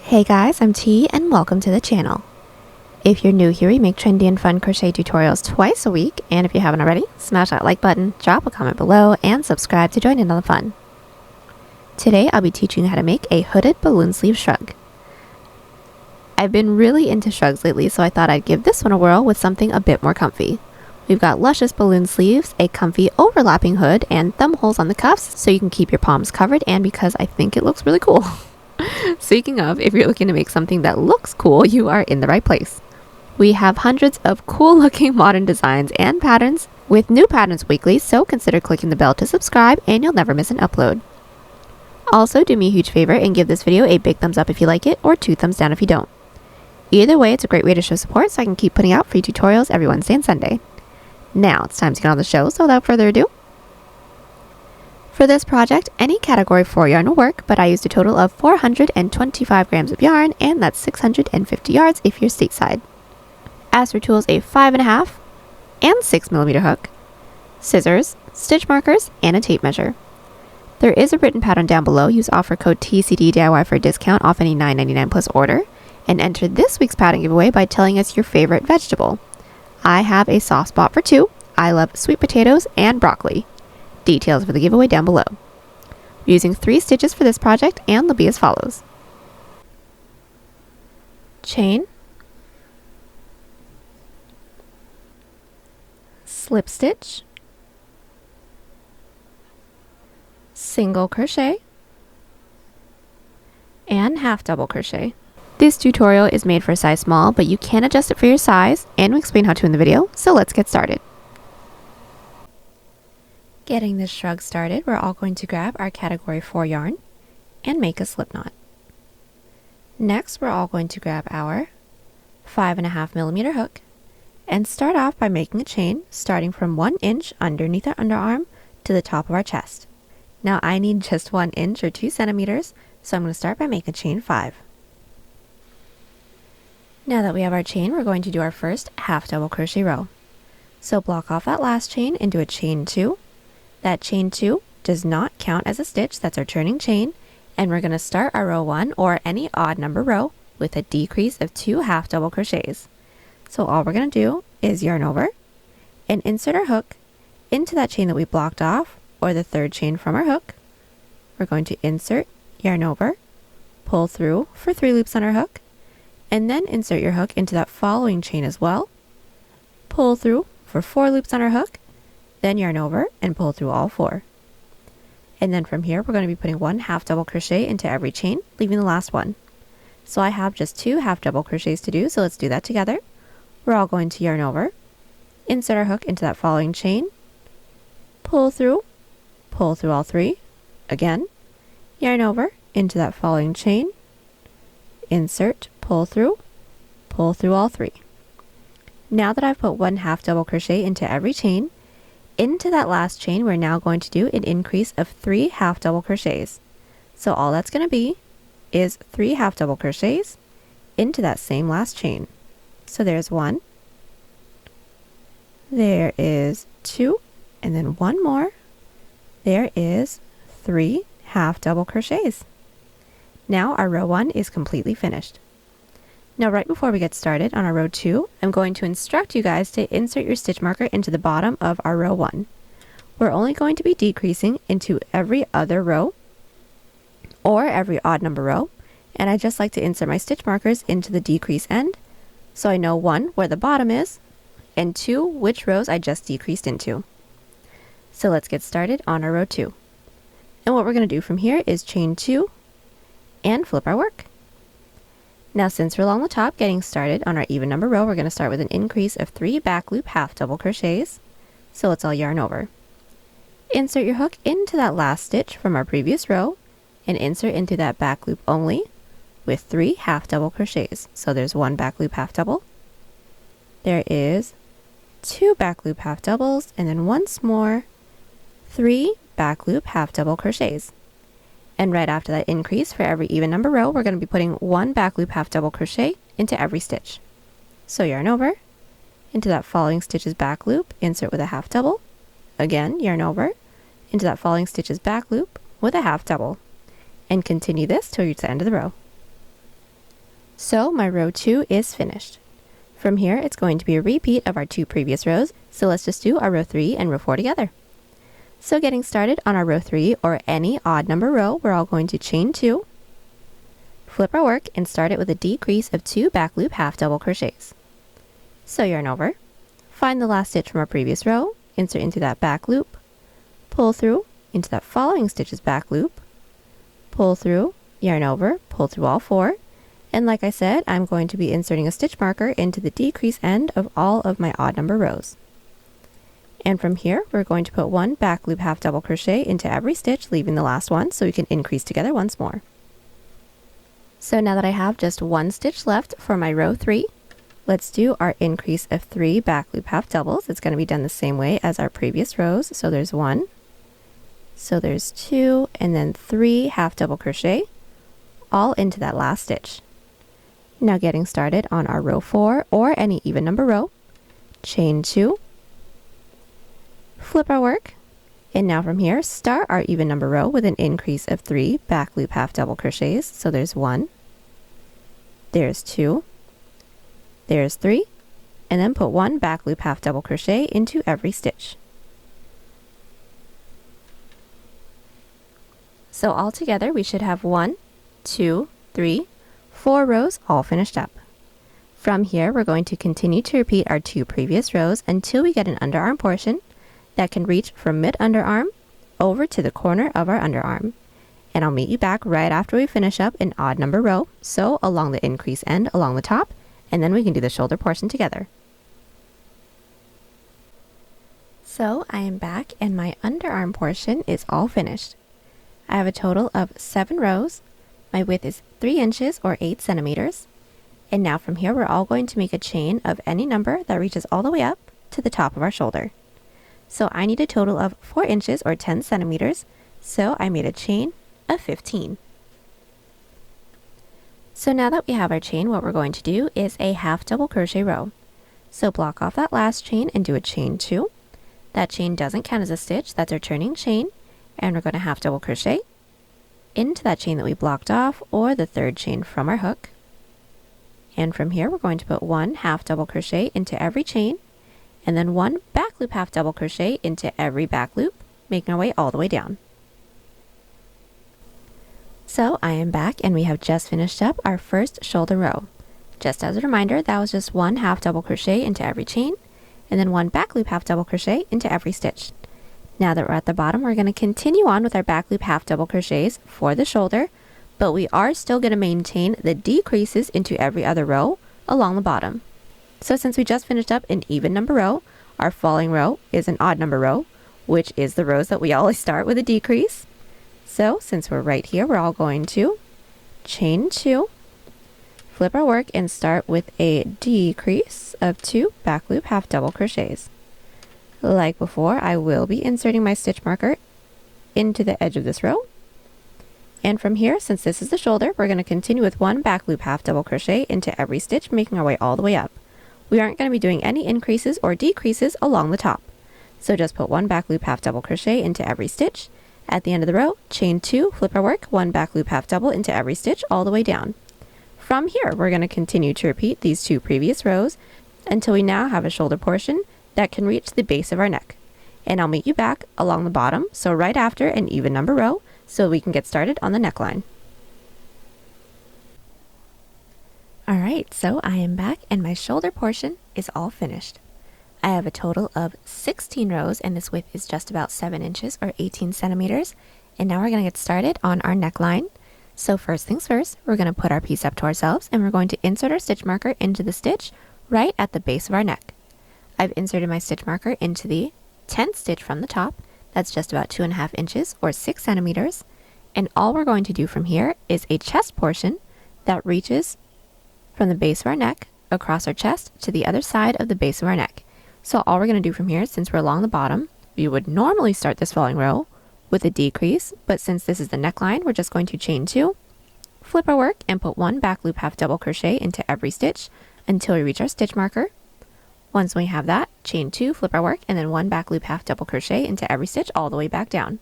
Hey guys, I'm T and welcome to the channel. If you're new here, we make trendy and fun crochet tutorials twice a week, and if you haven't already, smash that like button, drop a comment below, and subscribe to join in on the fun. Today I'll be teaching you how to make a hooded balloon sleeve shrug. I've been really into shrugs lately, so I thought I'd give this one a whirl with something a bit more comfy. We've got luscious balloon sleeves, a comfy overlapping hood, and thumb holes on the cuffs so you can keep your palms covered, and because I think it looks really cool. Speaking of, if you're looking to make something that looks cool, you are in the right place. We have hundreds of cool looking modern designs and patterns with new patterns weekly, so consider clicking the bell to subscribe and you'll never miss an upload. Also, do me a huge favor and give this video a big thumbs up if you like it, or 2 thumbs down if you don't. Either way, it's a great way to show support so I can keep putting out free tutorials every Wednesday and Sunday. Now it's time to get on the show, so without further ado. For this project, any category 4 yarn will work, but I used a total of 425 grams of yarn, and that's 650 yards if you're stateside. As for tools, a 5.5 and 6mm hook, scissors, stitch markers, and a tape measure. There is a written pattern down below. Use offer code TCDDIY for a discount off any $9.99 plus order, and enter this week's pattern giveaway by telling us your favorite vegetable. I have a soft spot for 2. I love sweet potatoes and broccoli. Details for the giveaway down below. We're using 3 stitches for this project, and they'll be as follows. Chain, slip stitch, single crochet, and half double crochet. This tutorial is made for a size small, but you can adjust it for your size, and we explain how to in the video, so let's get started. Getting this shrug started, we're all going to grab our category 4 yarn and make a slip knot. Next, we're all going to grab our 5.5mm hook and start off by making a chain starting from 1 inch underneath our underarm to the top of our chest. Now I need just 1 inch or 2 centimeters, so I'm going to start by making a chain 5. Now that we have our chain, we're going to do our first half double crochet row. So block off that last chain and do a chain 2. That chain 2 does not count as a stitch, that's our turning chain, and we're going to start our row 1 or any odd number row with a decrease of 2 half double crochets. So all we're going to do is yarn over and insert our hook into that chain that we blocked off, or the 3rd chain from our hook. We're going to insert, yarn over, pull through for 3 loops on our hook, and then insert your hook into that following chain as well, pull through for 4 loops on our hook, then yarn over and pull through all 4. And then from here we're going to be putting 1 half double crochet into every chain, leaving the last one. So I have just 2 half double crochets to do, so let's do that together. We're all going to yarn over, insert our hook into that following chain, pull through all 3, again, yarn over into that following chain, insert, pull through all 3. Now that I've put 1 half double crochet into every chain, into that last chain we're now going to do an increase of 3 half double crochets. So all that's going to be is 3 half double crochets into that same last chain. So there's 1, there is 2, and then 1 more. There is 3 half double crochets. Now our row 1 is completely finished. Now right before we get started on our row 2, I'm going to instruct you guys to insert your stitch marker into the bottom of our row 1. We're only going to be decreasing into every other row or every odd number row, and I just like to insert my stitch markers into the decrease end so I know 1 where the bottom is and 2 which rows I just decreased into. So let's get started on our row 2. And what we're going to do from here is chain 2 and flip our work. Now since we're along the top getting started on our even number row, we're going to start with an increase of 3 back loop half double crochets. So let's all yarn over. Insert your hook into that last stitch from our previous row and insert into that back loop only with 3 half double crochets. So there's 1 back loop half double. There is 2 back loop half doubles, and then once more 3 back loop half double crochets. And right after that increase, for every even number row, we're going to be putting 1 back loop half double crochet into every stitch. So yarn over, into that following stitch's back loop, insert with a half double. Again, yarn over, into that following stitch's back loop with a half double. And continue this till you reach the end of the row. So my row 2 is finished. From here, it's going to be a repeat of our 2 previous rows, so let's just do our row 3 and row 4 together. So getting started on our row 3, or any odd number row, we're all going to chain 2, flip our work, and start it with a decrease of 2 back loop half double crochets. So yarn over, find the last stitch from our previous row, insert into that back loop, pull through into that following stitch's back loop, pull through, yarn over, pull through all 4, and like I said, I'm going to be inserting a stitch marker into the decrease end of all of my odd number rows. And from here, we're going to put 1 back loop half double crochet into every stitch, leaving the last one so we can increase together once more. So now that I have just 1 stitch left for my row 3, let's do our increase of 3 back loop half doubles. It's going to be done the same way as our previous rows. So there's 1, so there's 2, and then 3 half double crochet, all into that last stitch. Now getting started on our row 4, or any even number row, chain 2, flip our work, and now from here, start our even number row with an increase of 3 back loop half double crochets. So there's 1, there's 2, there's 3, and then put 1 back loop half double crochet into every stitch. So all together, we should have 1, 2, 3, 4 rows all finished up. From here, we're going to continue to repeat our 2 previous rows until we get an underarm portion that can reach from mid-underarm over to the corner of our underarm. And I'll meet you back right after we finish up an odd number row, so along the increase end along the top, and then we can do the shoulder portion together. So I am back and my underarm portion is all finished. I have a total of 7 rows. My width is 3 inches or 8 centimeters. And now from here, we're all going to make a chain of any number that reaches all the way up to the top of our shoulder. So I need a total of 4 inches or 10 centimeters. So I made a chain of 15. So now that we have our chain, what we're going to do is a half double crochet row. So block off that last chain and do a chain 2. That chain doesn't count as a stitch, that's our turning chain. And we're going to half double crochet into that chain that we blocked off, or the 3rd chain from our hook. And from here, we're going to put 1 half double crochet into every chain, and then 1 back loop half double crochet into every back loop, making our way all the way down. So I am back and we have just finished up our first shoulder row. Just as a reminder, that was just 1 half double crochet into every chain, and then 1 back loop half double crochet into every stitch. Now that we're at the bottom, we're going to continue on with our back loop half double crochets for the shoulder, but we are still going to maintain the decreases into every other row along the bottom. So since we just finished up an even number row, our falling row is an odd number row, which is the rows that we always start with a decrease. So since we're right here, we're all going to chain 2, flip our work, and start with a decrease of 2 back loop half double crochets. Like before, I will be inserting my stitch marker into the edge of this row. And from here, since this is the shoulder, we're going to continue with 1 back loop half double crochet into every stitch, making our way all the way up. We aren't going to be doing any increases or decreases along the top. So just put 1 back loop half double crochet into every stitch. At the end of the row, chain 2, flip our work, 1 back loop half double into every stitch all the way down. From here, we're going to continue to repeat these 2 previous rows until we now have a shoulder portion that can reach the base of our neck. And I'll meet you back along the bottom, so right after an even number row, so we can get started on the neckline. Alright, so I am back and my shoulder portion is all finished. I have a total of 16 rows and this width is just about 7 inches or 18 centimeters. And now we're going to get started on our neckline. So first things first, we're going to put our piece up to ourselves and we're going to insert our stitch marker into the stitch right at the base of our neck. I've inserted my stitch marker into the 10th stitch from the top. That's just about 2.5 inches or 6 centimeters. And all we're going to do from here is a chest portion that reaches from the base of our neck across our chest to the other side of the base of our neck. So all we're going to do from here, since we're along the bottom, we would normally start this falling row with a decrease, but since this is the neckline, we're just going to chain 2, flip our work, and put 1 back loop half double crochet into every stitch until we reach our stitch marker. Once we have that, chain 2, flip our work, and then 1 back loop half double crochet into every stitch all the way back down.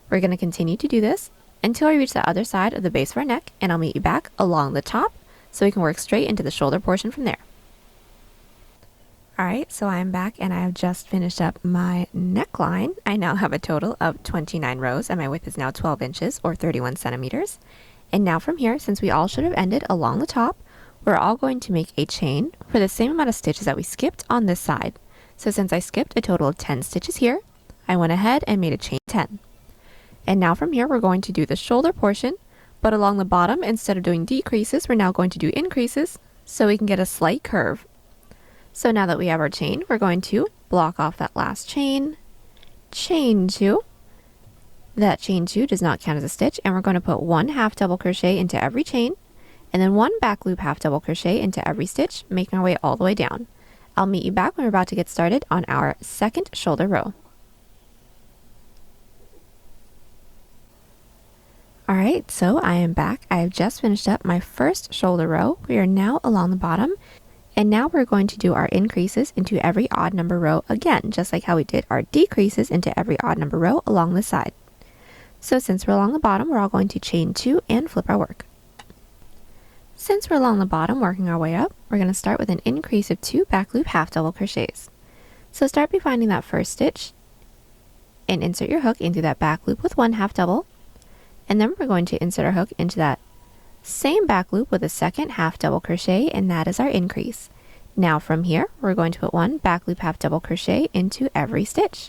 We're going to continue to do this until we reach the other side of the base of our neck, and I'll meet you back along the top so we can work straight into the shoulder portion from there. Alright, so I'm back and I have just finished up my neckline. I now have a total of 29 rows and my width is now 12 inches or 31 centimeters. And now from here, since we all should have ended along the top, we're all going to make a chain for the same amount of stitches that we skipped on this side. So since I skipped a total of 10 stitches here, I went ahead and made a chain 10. And now from here, we're going to do the shoulder portion, but along the bottom, instead of doing decreases, we're now going to do increases so we can get a slight curve. So now that we have our chain, we're going to block off that last chain, chain 2. That chain 2 does not count as a stitch, and we're going to put 1 half double crochet into every chain, and then 1 back loop half double crochet into every stitch, making our way all the way down. I'll meet you back when we're about to get started on our second shoulder row. Alright, so I am back. I have just finished up my first shoulder row. We are now along the bottom. And now we're going to do our increases into every odd number row again, just like how we did our decreases into every odd number row along the side. So since we're along the bottom, we're all going to chain 2 and flip our work. Since we're along the bottom working our way up, we're going to start with an increase of 2 back loop half double crochets. So start by finding that first stitch and insert your hook into that back loop with 1 half double. And then we're going to insert our hook into that same back loop with a second half double crochet, and that is our increase. Now from here, we're going to put 1 back loop half double crochet into every stitch.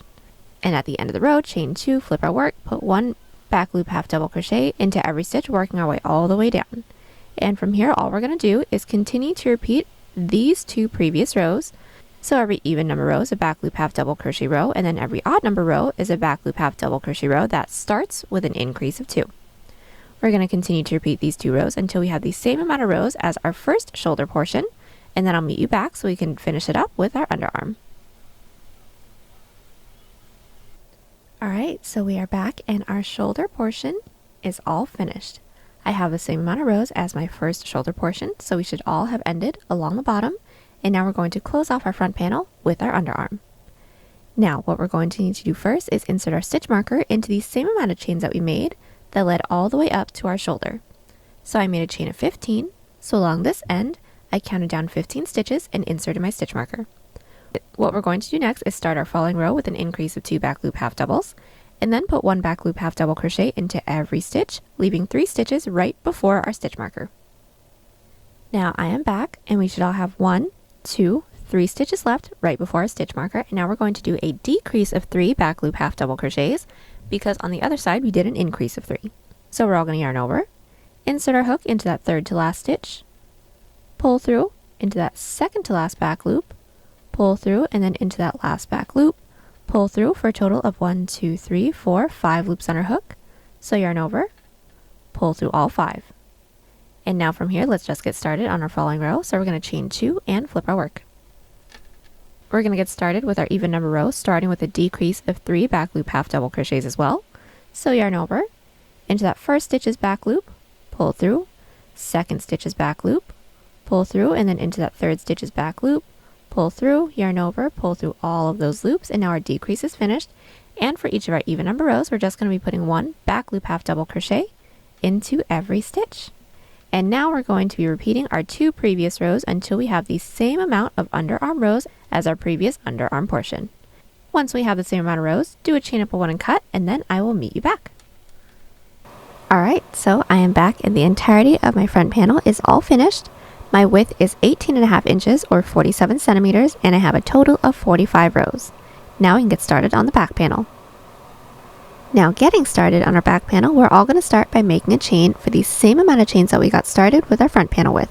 And at the end of the row, chain 2, flip our work, put 1 back loop half double crochet into every stitch, working our way all the way down. And from here, all we're going to do is continue to repeat these 2 previous rows. So every even number row is a back loop half double crochet row, and then every odd number row is a back loop half double crochet row that starts with an increase of 2. We're going to continue to repeat these 2 rows until we have the same amount of rows as our first shoulder portion, and then I'll meet you back so we can finish it up with our underarm. Alright, so we are back and our shoulder portion is all finished. I have the same amount of rows as my first shoulder portion, so we should all have ended along the bottom, and now we're going to close off our front panel with our underarm. Now, what we're going to need to do first is insert our stitch marker into the same amount of chains that we made that led all the way up to our shoulder. So I made a chain of 15, so along this end, I counted down 15 stitches and inserted my stitch marker. What we're going to do next is start our following row with an increase of 2 back loop half doubles, and then put 1 back loop half double crochet into every stitch, leaving 3 stitches right before our stitch marker. Now I am back, and we should all have 1, 2, 3 stitches left right before our stitch marker, and now we're going to do a decrease of 3 back loop half double crochets, because on the other side we did an increase of 3. So we're all going to yarn over, insert our hook into that third to last stitch, pull through into that second to last back loop, pull through and then into that last back loop, pull through for a total of 1, 2, 3, 4, 5 loops on our hook. So yarn over, pull through all 5. And now from here, let's just get started on our following row. So we're going to chain 2 and flip our work. We're going to get started with our even number row, starting with a decrease of 3 back loop half double crochets as well. So yarn over, into that first stitch's back loop, pull through, second stitch's back loop, pull through, and then into that third stitch's back loop, pull through, yarn over, pull through all of those loops, and now our decrease is finished. And for each of our even number rows, we're just going to be putting 1 back loop half double crochet into every stitch. And now we're going to be repeating our 2 previous rows until we have the same amount of underarm rows as our previous underarm portion. Once we have the same amount of rows, do a chain up of 1 and cut, and then I will meet you back. Alright, so I am back and the entirety of my front panel is all finished. My width is 18.5 inches or 47 centimeters, and I have a total of 45 rows. Now we can get started on the back panel. Now getting started on our back panel, we're all going to start by making a chain for the same amount of chains that we got started with our front panel with.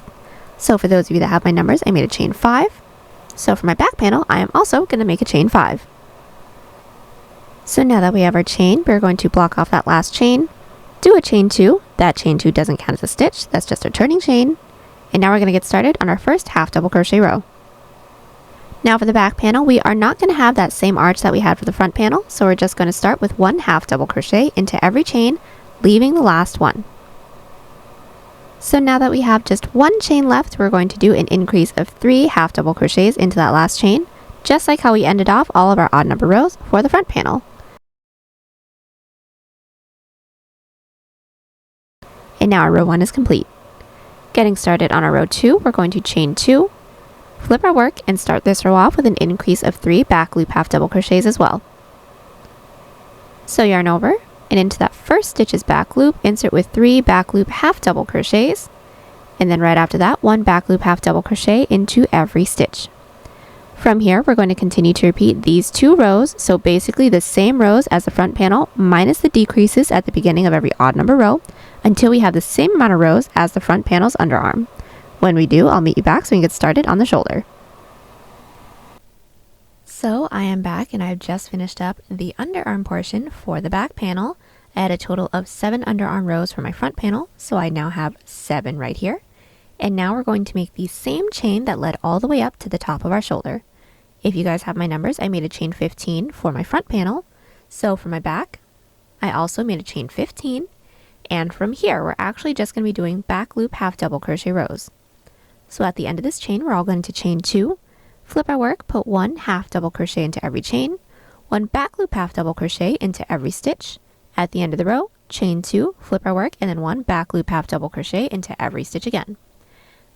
So for those of you that have my numbers, I made a chain 5. So for my back panel, I am also going to make a chain 5. So now that we have our chain, we're going to block off that last chain, do a chain 2. That chain 2 doesn't count as a stitch, that's just a turning chain. And now we're going to get started on our first half double crochet row. Now for the back panel, we are not going to have that same arch that we had for the front panel, so we're just going to start with 1 half double crochet into every chain, leaving the last one. So now that we have just 1 chain left, we're going to do an increase of 3 half double crochets into that last chain, just like how we ended off all of our odd number rows for the front panel. And now our row 1 is complete. Getting started on our row 2, we're going to chain 2, flip our work, and start this row off with an increase of 3 back loop half double crochets as well. So yarn over, and into that first stitch's back loop, insert with 3 back loop half double crochets, and then right after that, 1 back loop half double crochet into every stitch. From here, we're going to continue to repeat these 2 rows, so basically the same rows as the front panel minus the decreases at the beginning of every odd number row, until we have the same amount of rows as the front panel's underarm. When we do, I'll meet you back so we can get started on the shoulder. So I am back and I've just finished up the underarm portion for the back panel. I had a total of 7 underarm rows for my front panel, so I now have 7 right here. And now we're going to make the same chain that led all the way up to the top of our shoulder. If you guys have my numbers, I made a chain 15 for my front panel. So for my back, I also made a chain 15. And from here, we're actually just going to be doing back loop half double crochet rows. So at the end of this chain, we're all going to chain 2, flip our work, put 1 half double crochet into every chain, 1 back loop half double crochet into every stitch. At the end of the row, chain 2, flip our work, and then 1 back loop half double crochet into every stitch again.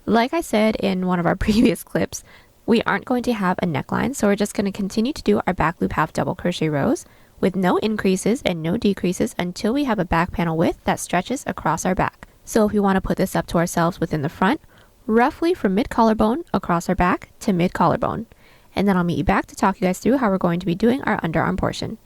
Like I said in one of our previous clips, we aren't going to have a neckline, so we're just going to continue to do our back loop half double crochet rows with no increases and no decreases until we have a back panel width that stretches across our back. So if we want to put this up to ourselves within the front, roughly from mid collarbone across our back to mid collarbone. And then I'll meet you back to talk you guys through how we're going to be doing our underarm portion.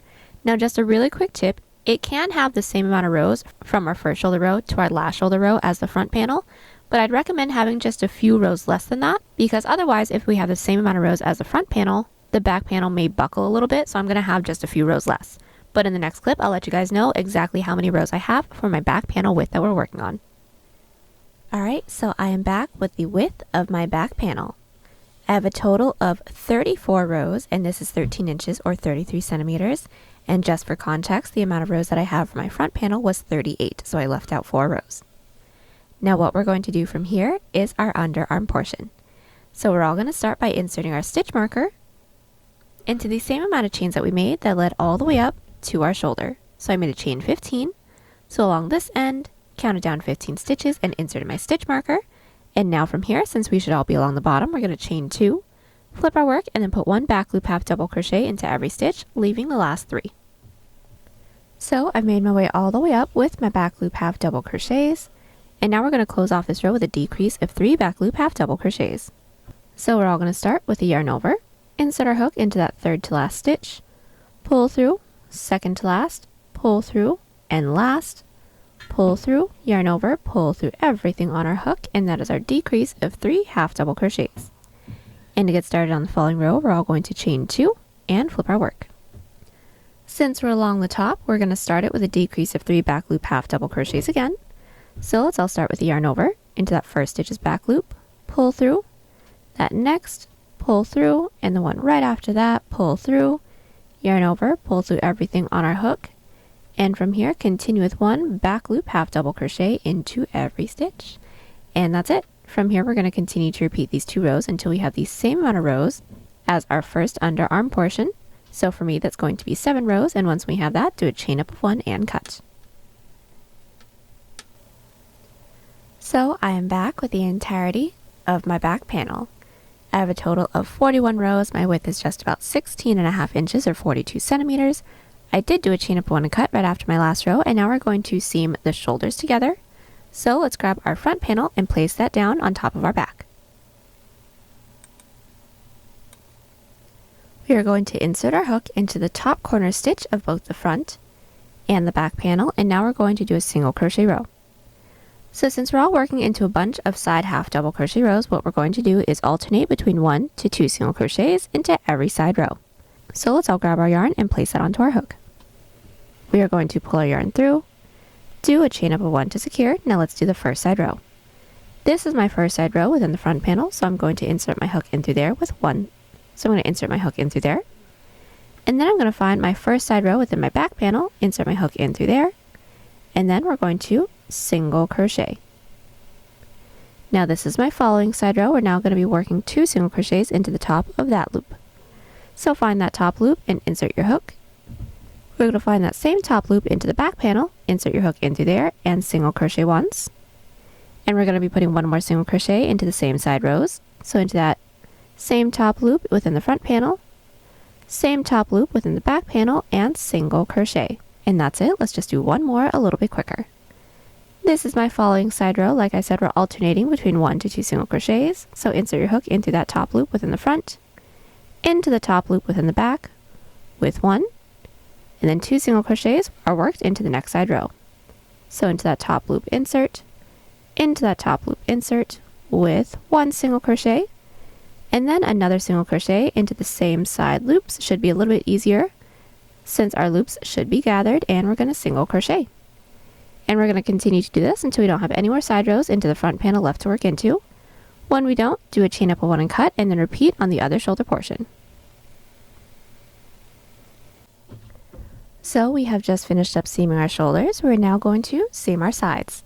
Now just a really quick tip, it can have the same amount of rows from our first shoulder row to our last shoulder row as the front panel, but I'd recommend having just a few rows less than that, because otherwise if we have the same amount of rows as the front panel, the back panel may buckle a little bit, so I'm going to have just a few rows less. But in the next clip, I'll let you guys know exactly how many rows I have for my back panel width that we're working on. Alright, so I am back with the width of my back panel. I have a total of 34 rows, and this is 13 inches or 33 centimeters. And just for context, the amount of rows that I have for my front panel was 38, so I left out 4 rows. Now what we're going to do from here is our underarm portion. So we're all going to start by inserting our stitch marker into the same amount of chains that we made that led all the way up to our shoulder. So I made a chain 15. So along this end, counted down 15 stitches and inserted my stitch marker. And now from here, since we should all be along the bottom, we're going to chain 2, flip our work, and then put 1 back loop half double crochet into every stitch, leaving the last 3. So I've made my way all the way up with my back loop half double crochets. And now we're going to close off this row with a decrease of 3 back loop half double crochets. So we're all going to start with a yarn over, insert our hook into that third to last stitch, pull through, second to last, pull through, and last, pull through, yarn over, pull through everything on our hook, and that is our decrease of 3 half double crochets. And to get started on the following row, we're all going to chain 2 and flip our work. Since we're along the top, we're going to start it with a decrease of 3 back loop half double crochets again. So let's all start with the yarn over into that first stitch's back loop, pull through, that next, pull through, and the one right after that, pull through, yarn over, pull through everything on our hook, and from here continue with 1 back loop half double crochet into every stitch. And that's it. From here we're going to continue to repeat these 2 rows until we have the same amount of rows as our first underarm portion. So for me that's going to be 7 rows, and once we have that, do a chain up of 1 and cut. So I am back with the entirety of my back panel. I have a total of 41 rows. My width is just about 16.5 inches or 42 centimeters. I did do a chain up 1 and cut right after my last row, and now we're going to seam the shoulders together. So let's grab our front panel and place that down on top of our back. We are going to insert our hook into the top corner stitch of both the front and the back panel, and now we're going to do a single crochet row. So since we're all working into a bunch of side half double crochet rows, what we're going to do is alternate between 1 to 2 single crochets into every side row. So let's all grab our yarn and place that onto our hook. We are going to pull our yarn through, do a chain up of 1 to secure. Now let's do the first side row. This is my first side row within the front panel, so I'm going to insert my hook in through there with 1. So I'm going to insert my hook in through there. And then I'm going to find my first side row within my back panel, insert my hook in through there, and then we're going to single crochet. Now this is my following side row. We're now going to be working 2 single crochets into the top of that loop. So find that top loop and insert your hook. We're going to find that same top loop into the back panel, insert your hook in through there, and single crochet once. And And we're going to be putting one more single crochet into the same side rows. So into that same top loop within the front panel, same top loop within the back panel, and single crochet. And that's it. Let's just do one more a little bit quicker. This is my following side row. Like I said, we're alternating between 1 to 2 single crochets. So insert your hook into that top loop within the front, into the top loop within the back with 1, and then 2 single crochets are worked into the next side row. So into that top loop insert, into that top loop insert with 1 single crochet, and then another single crochet into the same side loops. Should be a little bit easier since our loops should be gathered, and we're going to single crochet. And we're going to continue to do this until we don't have any more side rows into the front panel left to work into. When we don't, do a chain up of 1 and cut, and then repeat on the other shoulder portion. So we have just finished up seaming our shoulders. We're now going to seam our sides.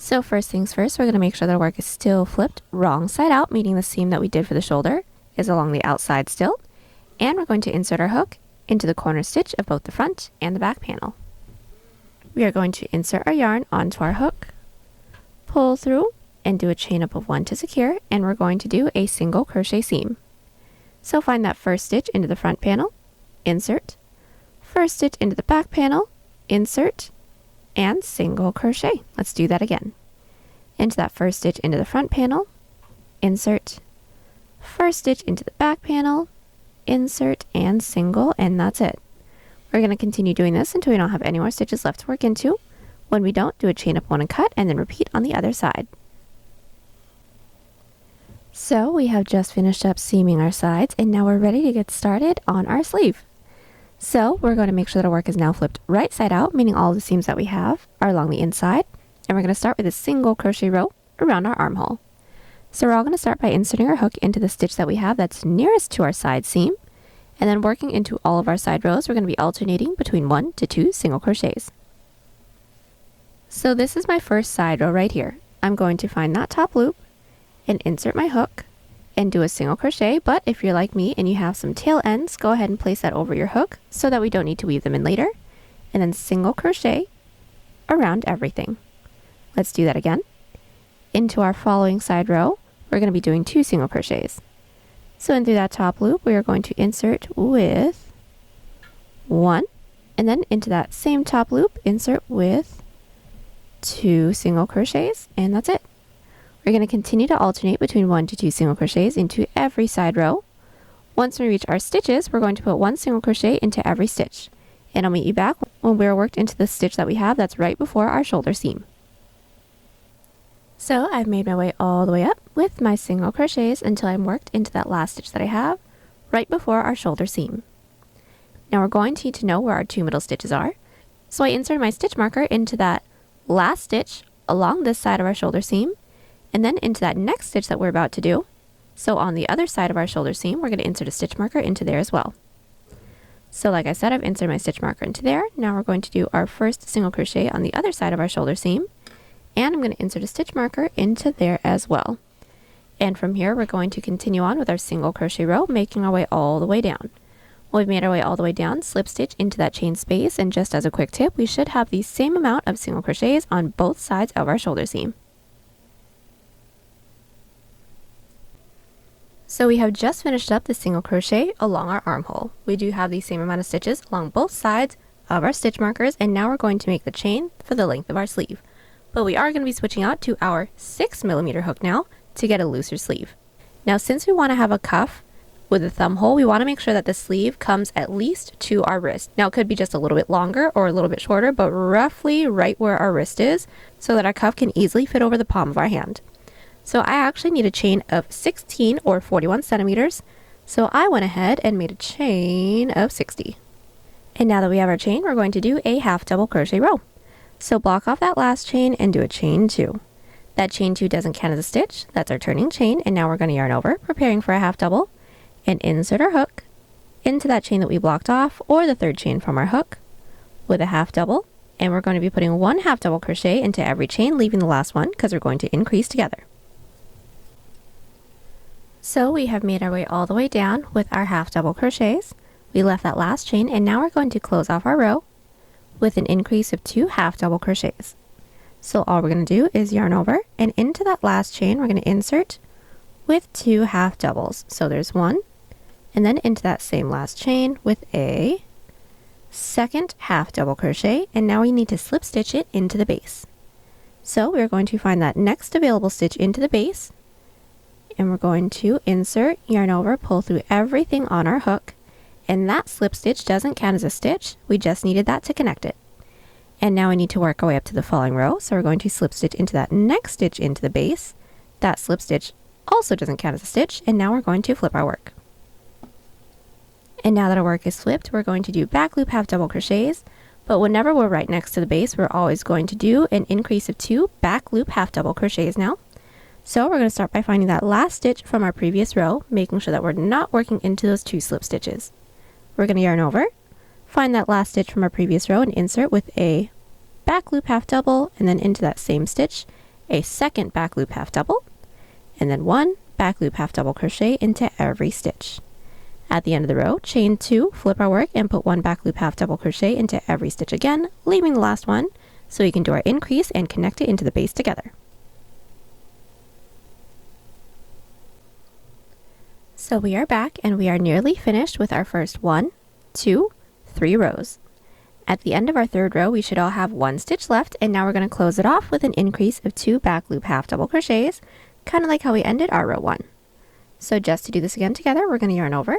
So first things first, we're going to make sure that our work is still flipped wrong side out, meaning the seam that we did for the shoulder is along the outside still. And we're going to insert our hook into the corner stitch of both the front and the back panel. We are going to insert our yarn onto our hook, pull through, and do a chain up of 1 to secure, and we're going to do a single crochet seam. So find that first stitch into the front panel, insert, first stitch into the back panel, insert, and single crochet. Let's do that again. Into that first stitch into the front panel, insert, first stitch into the back panel, insert, and single, and that's it. We're going to continue doing this until we don't have any more stitches left to work into. When we don't, do a chain up 1 and cut, and then repeat on the other side. So we have just finished up seaming our sides, and now we're ready to get started on our sleeve. So we're going to make sure that our work is now flipped right side out, meaning all the seams that we have are along the inside. And we're going to start with a single crochet row around our armhole. So we're all going to start by inserting our hook into the stitch that we have that's nearest to our side seam. And then working into all of our side rows, we're going to be alternating between 1 to 2 single crochets. So this is my first side row right here. I'm going to find that top loop and insert my hook and do a single crochet, but if you're like me and you have some tail ends, go ahead and place that over your hook so that we don't need to weave them in later, and then single crochet around everything. Let's do that again. Into our following side row, we're going to be doing 2 single crochets. So in through that top loop, we are going to insert with 1, and then into that same top loop, insert with 2 single crochets, and that's it. We're going to continue to alternate between 1 to 2 single crochets into every side row. Once we reach our stitches, we're going to put 1 single crochet into every stitch. And I'll meet you back when we're worked into the stitch that we have that's right before our shoulder seam. So I've made my way all the way up with my single crochets until I'm worked into that last stitch that I have right before our shoulder seam. Now we're going to need to know where our 2 middle stitches are. So I inserted my stitch marker into that last stitch along this side of our shoulder seam, and then into that next stitch that we're about to do. So on the other side of our shoulder seam, we're going to insert a stitch marker into there as well. So like I said, I've inserted my stitch marker into there. Now we're going to do our first single crochet on the other side of our shoulder seam, and I'm going to insert a stitch marker into there as well. And from here, we're going to continue on with our single crochet row, making our way all the way down. When we've made our way all the way down, slip stitch into that chain space, and just as a quick tip, we should have the same amount of single crochets on both sides of our shoulder seam. So we have just finished up the single crochet along our armhole. We do have the same amount of stitches along both sides of our stitch markers, and now we're going to make the chain for the length of our sleeve. But we are going to be switching out to our 6mm hook now to get a looser sleeve. Now since we want to have a cuff with a thumb hole, we want to make sure that the sleeve comes at least to our wrist. Now it could be just a little bit longer or a little bit shorter, but roughly right where our wrist is so that our cuff can easily fit over the palm of our hand. So I actually need a chain of 16 or 41 centimeters, so I went ahead and made a chain of 60. And now that we have our chain, we're going to do a half double crochet row. So block off that last chain and do a chain 2. That chain 2 doesn't count as a stitch, that's our turning chain, and now we're going to yarn over, preparing for a half double, and insert our hook into that chain that we blocked off, or the third chain from our hook, with a half double, and we're going to be putting 1 half double crochet into every chain, leaving the last one because we're going to increase together. So we have made our way all the way down with our half double crochets. We left that last chain, and now we're going to close off our row with an increase of 2 half double crochets. So all we're going to do is yarn over, and into that last chain we're going to insert with 2 half doubles. So there's 1, and then into that same last chain with a second half double crochet, and now we need to slip stitch it into the base. So we're going to find that next available stitch into the base, and we're going to insert, yarn over, pull through everything on our hook, and that slip stitch doesn't count as a stitch, we just needed that to connect it. And now we need to work our way up to the following row, so we're going to slip stitch into that next stitch into the base. That slip stitch also doesn't count as a stitch, and now we're going to flip our work. And now that our work is flipped, we're going to do back loop half double crochets, but whenever we're right next to the base, we're always going to do an increase of 2 back loop half double crochets now. So we're going to start by finding that last stitch from our previous row, making sure that we're not working into those 2 slip stitches. We're going to yarn over, find that last stitch from our previous row and insert with a back loop half double, and then into that same stitch, a second back loop half double, and then 1 back loop half double crochet into every stitch. At the end of the row, chain 2, flip our work, and put 1 back loop half double crochet into every stitch again, leaving the last one, so we can do our increase and connect it into the base together. So we are back, and we are nearly finished with our first 1, 2, 3 rows. At the end of our third row, we should all have 1 stitch left, and now we're going to close it off with an increase of 2 back loop half double crochets, kind of like how we ended our row 1. So just to do this again together, we're going to yarn over,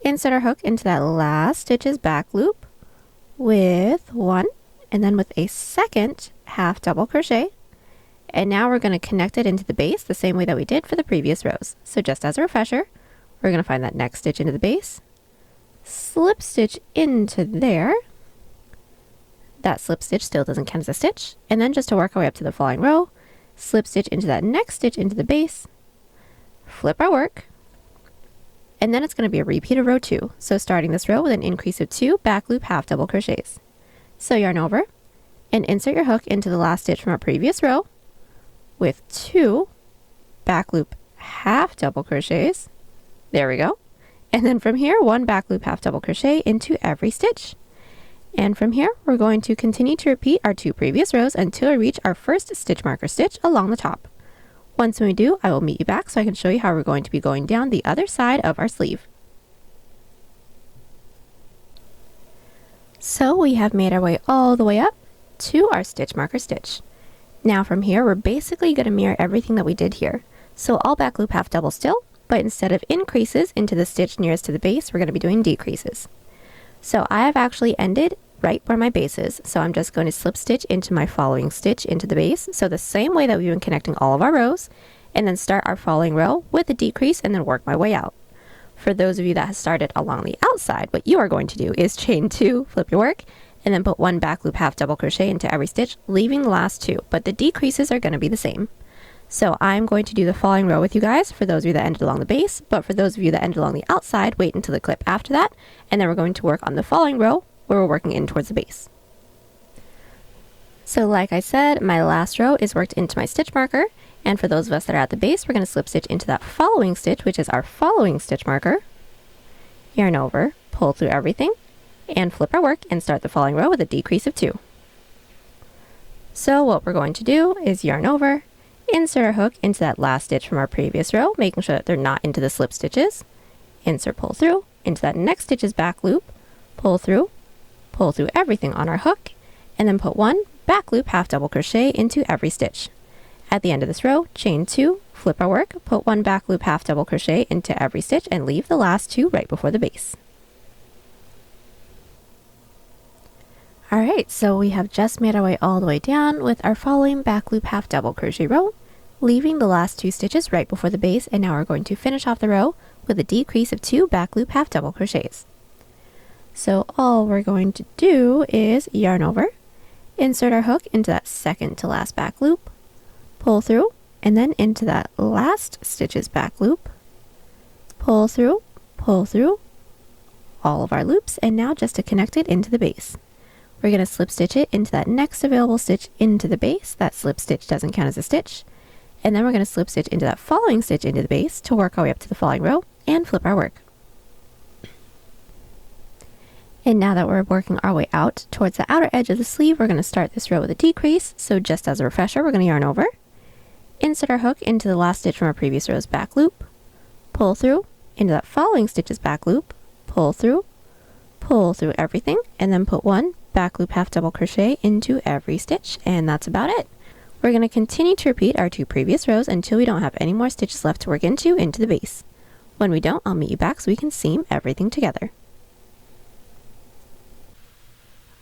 insert our hook into that last stitch's back loop with 1, and then with a second half double crochet, and now we're going to connect it into the base the same way that we did for the previous rows. So just as a refresher, we're going to find that next stitch into the base, slip stitch into there. That slip stitch still doesn't count as a stitch, and then just to work our way up to the following row, slip stitch into that next stitch into the base, flip our work, and then it's going to be a repeat of row 2. So starting this row with an increase of 2 back loop half double crochets. So yarn over and insert your hook into the last stitch from our previous row with 2 back loop half double crochets. There we go. And then from here, 1 back loop half double crochet into every stitch. And from here, we're going to continue to repeat our 2 previous rows until we reach our first stitch marker stitch along the top. Once we do, I will meet you back so I can show you how we're going to be going down the other side of our sleeve. So we have made our way all the way up to our stitch marker stitch. Now from here, we're basically going to mirror everything that we did here. So all back loop half double still, but instead of increases into the stitch nearest to the base, we're going to be doing decreases. So I have actually ended right where my base is, so I'm just going to slip stitch into my following stitch into the base, so the same way that we've been connecting all of our rows, and then start our following row with a decrease and then work my way out. For those of you that have started along the outside, what you are going to do is chain 2, flip your work, and then put 1 back loop half double crochet into every stitch, leaving the last 2, but the decreases are going to be the same. So I'm going to do the following row with you guys for those of you that ended along the base, but for those of you that ended along the outside, wait until the clip after that, and then we're going to work on the following row where we're working in towards the base. So like I said, my last row is worked into my stitch marker, and for those of us that are at the base, we're going to slip stitch into that following stitch, which is our following stitch marker, yarn over, pull through everything, and flip our work and start the following row with a decrease of 2. So what we're going to do is yarn over, insert our hook into that last stitch from our previous row, making sure that they're not into the slip stitches, insert, pull through, into that next stitch's back loop, pull through everything on our hook, and then put 1 back loop half double crochet into every stitch. At the end of this row, chain 2, flip our work, put 1 back loop half double crochet into every stitch, and leave the last 2 right before the base. Alright, so we have just made our way all the way down with our following back loop half double crochet row, leaving the last 2 stitches right before the base, and now we're going to finish off the row with a decrease of 2 back loop half double crochets. So all we're going to do is yarn over, insert our hook into that second to last back loop, pull through, and then into that last stitch's back loop, pull through all of our loops, and now just to connect it into the base. We're going to slip stitch it into that next available stitch into the base. That slip stitch doesn't count as a stitch. And then we're going to slip stitch into that following stitch into the base to work our way up to the following row and flip our work. And now that we're working our way out towards the outer edge of the sleeve, we're going to start this row with a decrease. So just as a refresher, we're going to yarn over, insert our hook into the last stitch from our previous row's back loop, pull through into that following stitch's back loop, pull through everything, and then put one back loop half double crochet into every stitch, and that's about it. We're going to continue to repeat our 2 previous rows until we don't have any more stitches left to work into the base. When we don't, I'll meet you back so we can seam everything together.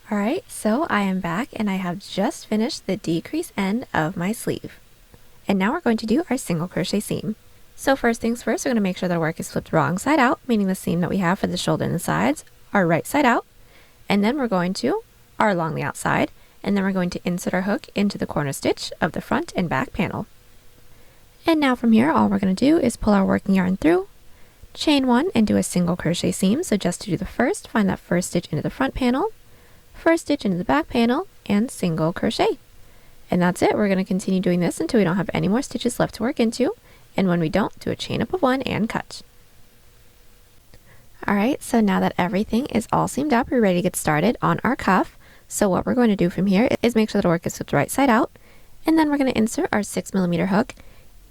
Alright, so I am back and I have just finished the decrease end of my sleeve. And now we're going to do our single crochet seam. So first things first, we're going to make sure the work is flipped wrong side out, meaning the seam that we have for the shoulder and the sides are right side out. And then we're going to are along the outside, and then we're going to insert our hook into the corner stitch of the front and back panel. And now from here, all we're going to do is pull our working yarn through, chain 1 and do a single crochet seam. So just to do the first, find that first stitch into the front panel, first stitch into the back panel, and single crochet. And that's it. We're going to continue doing this until we don't have any more stitches left to work into, and when we don't, do a chain up of 1 and cut. Alright, so now that everything is all seamed up, we're ready to get started on our cuff. So what we're going to do from here is make sure the work is flipped right side out, and then we're going to insert our 6mm hook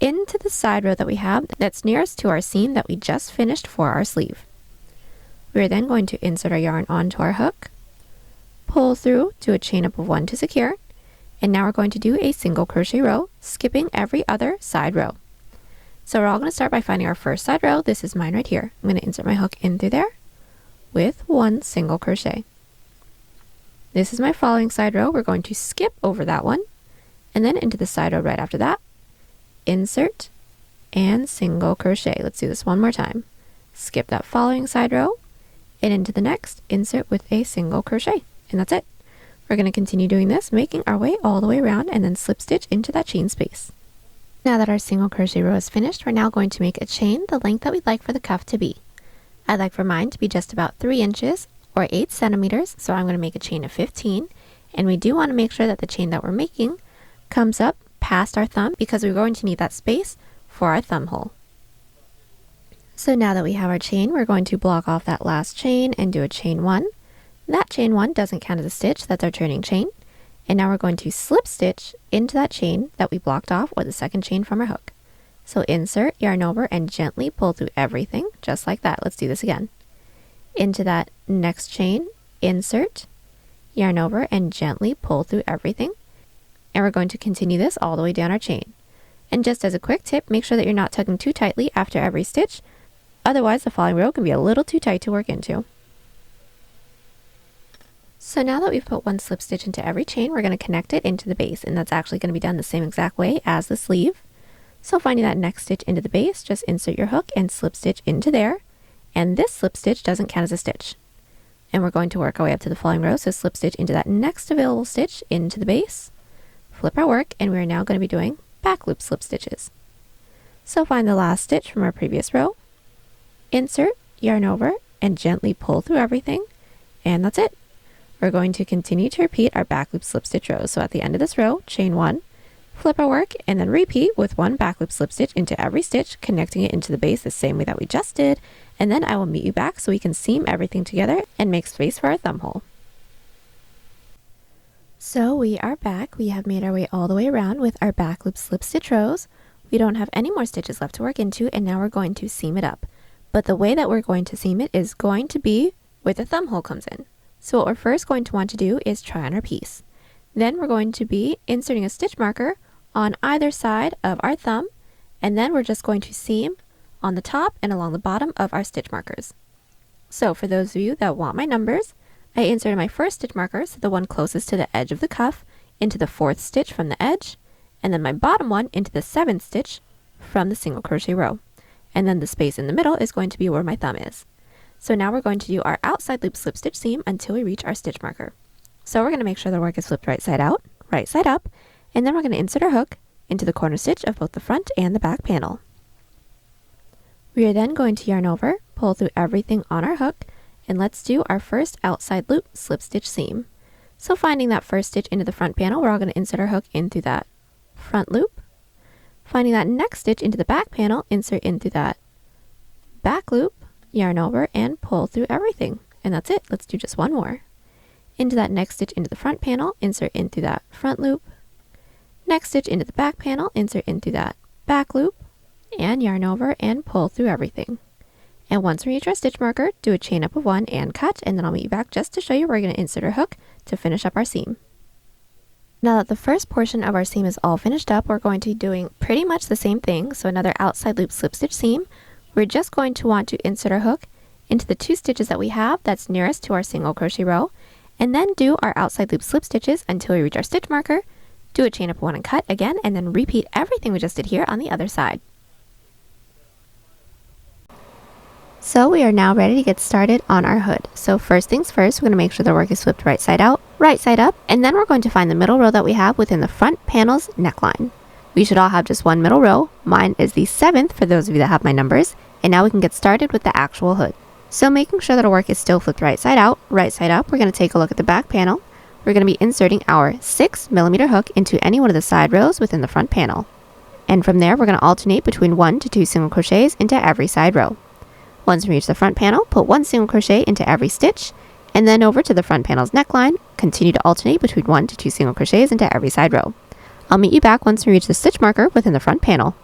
into the side row that we have that's nearest to our seam that we just finished for our sleeve. We're then going to insert our yarn onto our hook, pull through, do a chain up of 1 to secure, and now we're going to do a single crochet row, skipping every other side row. So we're all going to start by finding our first side row. This is mine right here. I'm going to insert my hook in through there with 1 single crochet. This is my following side row. We're going to skip over that one and then into the side row right after that. Insert and single crochet. Let's do this one more time. Skip that following side row and into the next, insert with a single crochet. And that's it. We're going to continue doing this, making our way all the way around and then slip stitch into that chain space. Now that our single crochet row is finished, we're now going to make a chain the length that we'd like for the cuff to be. I'd like for mine to be just about 3 inches or 8 centimeters, so I'm going to make a chain of 15. And we do want to make sure that the chain that we're making comes up past our thumb because we're going to need that space for our thumb hole. So now that we have our chain, we're going to block off that last chain and do a chain 1. That chain 1 doesn't count as a stitch, that's our turning chain. And now we're going to slip stitch into that chain that we blocked off, or the second chain from our hook. So insert, yarn over, and gently pull through everything, just like that. Let's do this again. Into that next chain, insert, yarn over, and gently pull through everything. And we're going to continue this all the way down our chain. And just as a quick tip, make sure that you're not tugging too tightly after every stitch. Otherwise, the following row can be a little too tight to work into. So now that we've put 1 slip stitch into every chain, we're going to connect it into the base, and that's actually going to be done the same exact way as the sleeve. So finding that next stitch into the base, just insert your hook and slip stitch into there, and this slip stitch doesn't count as a stitch. And we're going to work our way up to the following row, so slip stitch into that next available stitch into the base, flip our work, and we're now going to be doing back loop slip stitches. So find the last stitch from our previous row, insert, yarn over, and gently pull through everything, and that's it. We're going to continue to repeat our back loop slip stitch rows. So at the end of this row, chain 1, flip our work, and then repeat with 1 back loop slip stitch into every stitch, connecting it into the base the same way that we just did, and then I will meet you back so we can seam everything together and make space for our thumb hole. So we are back. We have made our way all the way around with our back loop slip stitch rows. We don't have any more stitches left to work into, and now we're going to seam it up. But the way that we're going to seam it is going to be where the thumb hole comes in. So what we're first going to want to do is try on our piece. Then we're going to be inserting a stitch marker on either side of our thumb, and then we're just going to seam on the top and along the bottom of our stitch markers. So for those of you that want my numbers, I inserted my first stitch marker, so the one closest to the edge of the cuff, into the 4th stitch from the edge, and then my bottom one into the 7th stitch from the single crochet row. And then the space in the middle is going to be where my thumb is. So now we're going to do our outside loop slip stitch seam until we reach our stitch marker. So we're going to make sure the work is flipped right side out, right side up, and then we're going to insert our hook into the corner stitch of both the front and the back panel. We are then going to yarn over, pull through everything on our hook, and let's do our first outside loop slip stitch seam. So finding that first stitch into the front panel, we're all going to insert our hook in through that front loop. Finding that next stitch into the back panel, insert in through that back loop, yarn over, and pull through everything. And that's it. Let's do just one more. Into that next stitch into the front panel, insert in through that front loop. Next stitch into the back panel, insert in through that back loop, and yarn over and pull through everything. And once we reach our stitch marker, do a chain up of 1 and cut, and then I'll meet you back just to show you where we're going to insert our hook to finish up our seam. Now that the first portion of our seam is all finished up, we're going to be doing pretty much the same thing. So another outside loop slip stitch seam. We're just going to want to insert our hook into the 2 stitches that we have that's nearest to our single crochet row, and then do our outside loop slip stitches until we reach our stitch marker, do a chain up 1 and cut again, and then repeat everything we just did here on the other side. So we are now ready to get started on our hood. So first things first, we're going to make sure the work is flipped right side out, right side up, and then we're going to find the middle row that we have within the front panel's neckline. We should all have just one middle row. Mine is the 7th for those of you that have my numbers, and now we can get started with the actual hood. So making sure that our work is still flipped right side out, right side up, we're going to take a look at the back panel. We're going to be inserting our 6mm hook into any one of the side rows within the front panel. And from there, we're going to alternate between 1 to 2 single crochets into every side row. Once we reach the front panel, put 1 single crochet into every stitch, and then over to the front panel's neckline, continue to alternate between 1 to 2 single crochets into every side row. I'll meet you back once we reach the stitch marker within the front panel.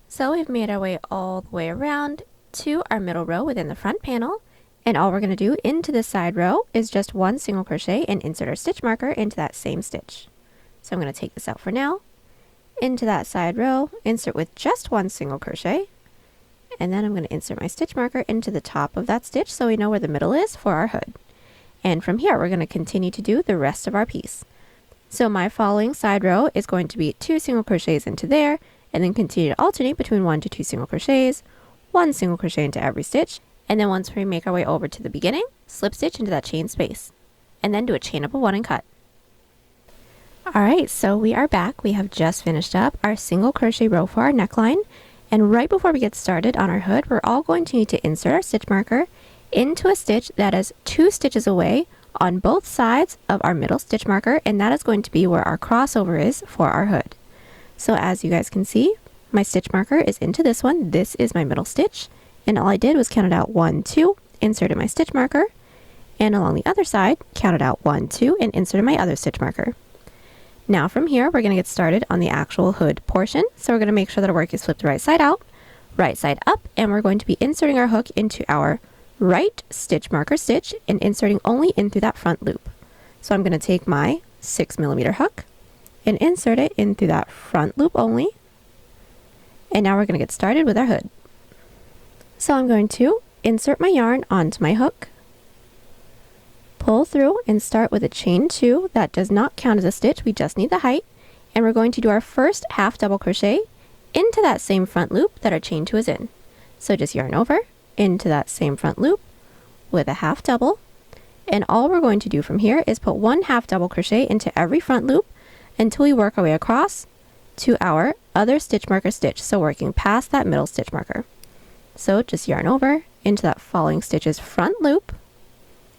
So we've made our way all the way around to our middle row within the front panel, and all we're going to do into the side row is just 1 single crochet and insert our stitch marker into that same stitch. So I'm going to take this out for now. Into that side row, insert with just 1 single crochet, and then I'm going to insert my stitch marker into the top of that stitch so we know where the middle is for our hood. And from here, we're going to continue to do the rest of our piece. So my following side row is going to be 2 single crochets into there, and then continue to alternate between 1 to 2 single crochets, 1 single crochet into every stitch, and then once we make our way over to the beginning, slip stitch into that chain space, and then do a chain up of 1 and cut. Alright, so we are back. We have just finished up our single crochet row for our neckline. And right before we get started on our hood, we're all going to need to insert our stitch marker into a stitch that is 2 stitches away on both sides of our middle stitch marker, and that is going to be where our crossover is for our hood. So as you guys can see, my stitch marker is into this one. This is my middle stitch, and all I did was counted out 1, 2, inserted my stitch marker, and along the other side, counted out 1, 2, and inserted my other stitch marker. Now from here, we're going to get started on the actual hood portion. So we're going to make sure that our work is flipped right side out, right side up, and we're going to be inserting our hook into our right stitch marker stitch and inserting only in through that front loop. So I'm going to take my 6mm hook and insert it in through that front loop only. And now we're going to get started with our hood. So I'm going to insert my yarn onto my hook, pull through and start with a chain 2. That does not count as a stitch, we just need the height. And we're going to do our first half double crochet into that same front loop that our chain 2 is in. So just yarn over into that same front loop with a half double. And all we're going to do from here is put 1 half double crochet into every front loop until we work our way across to our other stitch marker stitch. So working past that middle stitch marker. So just yarn over into that following stitch's front loop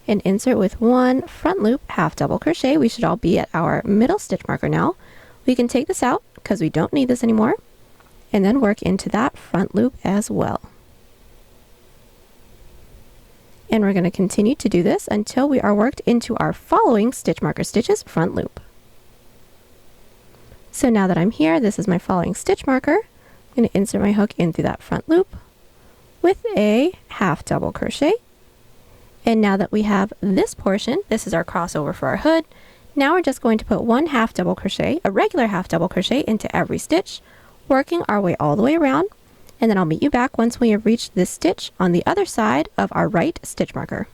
and insert with 1 front loop half double crochet. We should all be at our middle stitch marker now. We can take this out because we don't need this anymore, and then work into that front loop as well. And we're going to continue to do this until we are worked into our following stitch marker stitch's front loop. So now that I'm here, this is my following stitch marker. I'm going to insert my hook in through that front loop with a half double crochet. And now that we have this portion, this is our crossover for our hood. Now we're just going to put 1 half double crochet, a regular half double crochet into every stitch, working our way all the way around. And then I'll meet you back once we have reached this stitch on the other side of our right stitch marker.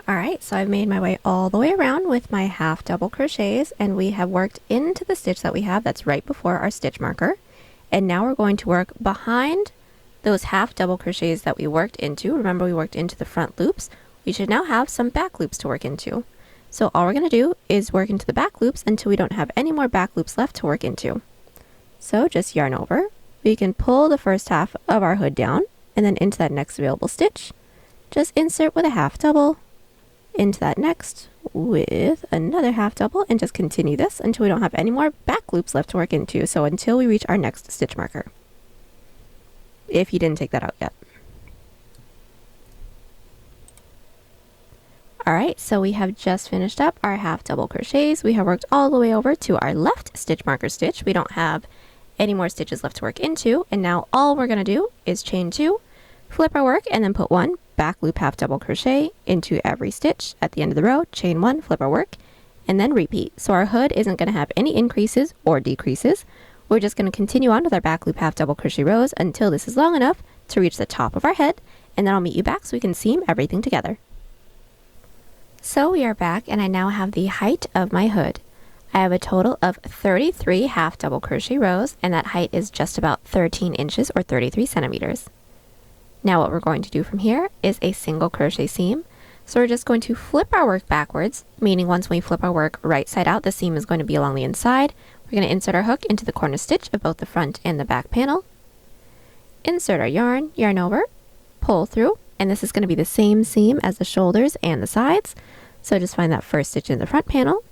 Alright, so I've made my way all the way around with my half double crochets, and we have worked into the stitch that we have that's right before our stitch marker. And now we're going to work behind those half double crochets that we worked into. Remember, we worked into the front loops. We should now have some back loops to work into. So all we're going to do is work into the back loops until we don't have any more back loops left to work into. So just yarn over. We can pull the first half of our hood down, and then into that next available stitch, just insert with a half double, into that next with another half double, and just continue this until we don't have any more back loops left to work into. So until we reach our next stitch marker, if you didn't take that out yet. Alright, so we have just finished up our half double crochets. We have worked all the way over to our left stitch marker stitch. We don't have any more stitches left to work into, and now all we're going to do is chain 2, flip our work, and then put 1 back loop half double crochet into every stitch at the end of the row, chain 1, flip our work, and then repeat. So our hood isn't going to have any increases or decreases. We're just going to continue on with our back loop half double crochet rows until this is long enough to reach the top of our head, and then I'll meet you back so we can seam everything together. So we are back, and I now have the height of my hood. I have a total of 33 half double crochet rows, and that height is just about 13 inches or 33 centimeters. Now what we're going to do from here is a single crochet seam. So we're just going to flip our work backwards, meaning once we flip our work right side out, the seam is going to be along the inside. We're going to insert our hook into the corner stitch of both the front and the back panel. Insert our yarn, yarn over, pull through, and this is going to be the same seam as the shoulders and the sides. So just find that first stitch in the front panel,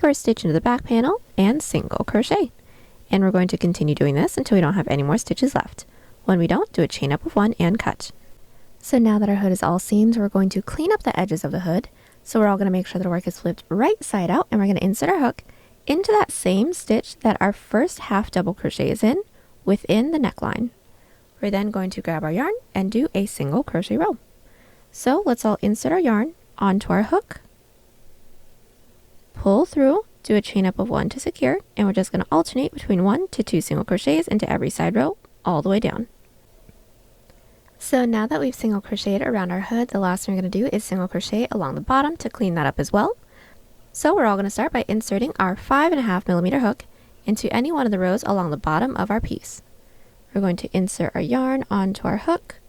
first stitch into the back panel, and single crochet. And we're going to continue doing this until we don't have any more stitches left. When we don't, do a chain up of 1 and cut. So now that our hood is all seamed, we're going to clean up the edges of the hood. So we're all going to make sure that our work is flipped right side out, and we're going to insert our hook into that same stitch that our first half double crochet is in within the neckline. We're then going to grab our yarn and do a single crochet row. So let's all insert our yarn onto our hook, pull through, do a chain up of 1 to secure, and we're just going to alternate between 1 to 2 single crochets into every side row all the way down. So now that we've single crocheted around our hood, the last thing we're going to do is single crochet along the bottom to clean that up as well. So we're all going to start by inserting our 5.5mm hook into any one of the rows along the bottom of our piece. We're going to insert our yarn onto our hook,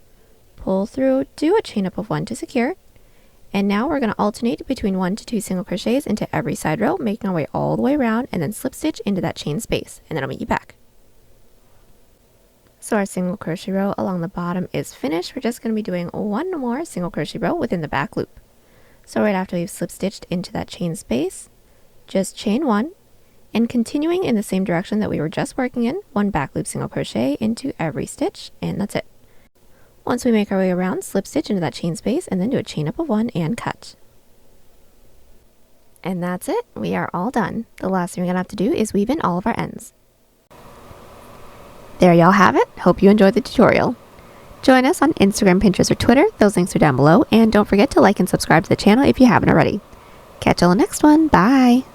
pull through, do a chain up of 1 to secure, and now we're going to alternate between 1 to 2 single crochets into every side row, making our way all the way around, and then slip stitch into that chain space, and then I'll meet you back. So our single crochet row along the bottom is finished. We're just going to be doing 1 more single crochet row within the back loop. So right after we've slip stitched into that chain space, just chain 1, and continuing in the same direction that we were just working in, 1 back loop single crochet into every stitch, and that's it. Once we make our way around, slip stitch into that chain space, and then do a chain up of 1 and cut. And that's it. We are all done. The last thing we're going to have to do is weave in all of our ends. There y'all have it. Hope you enjoyed the tutorial. Join us on Instagram, Pinterest, or Twitter. Those links are down below. And don't forget to like and subscribe to the channel if you haven't already. Catch y'all in the next one. Bye!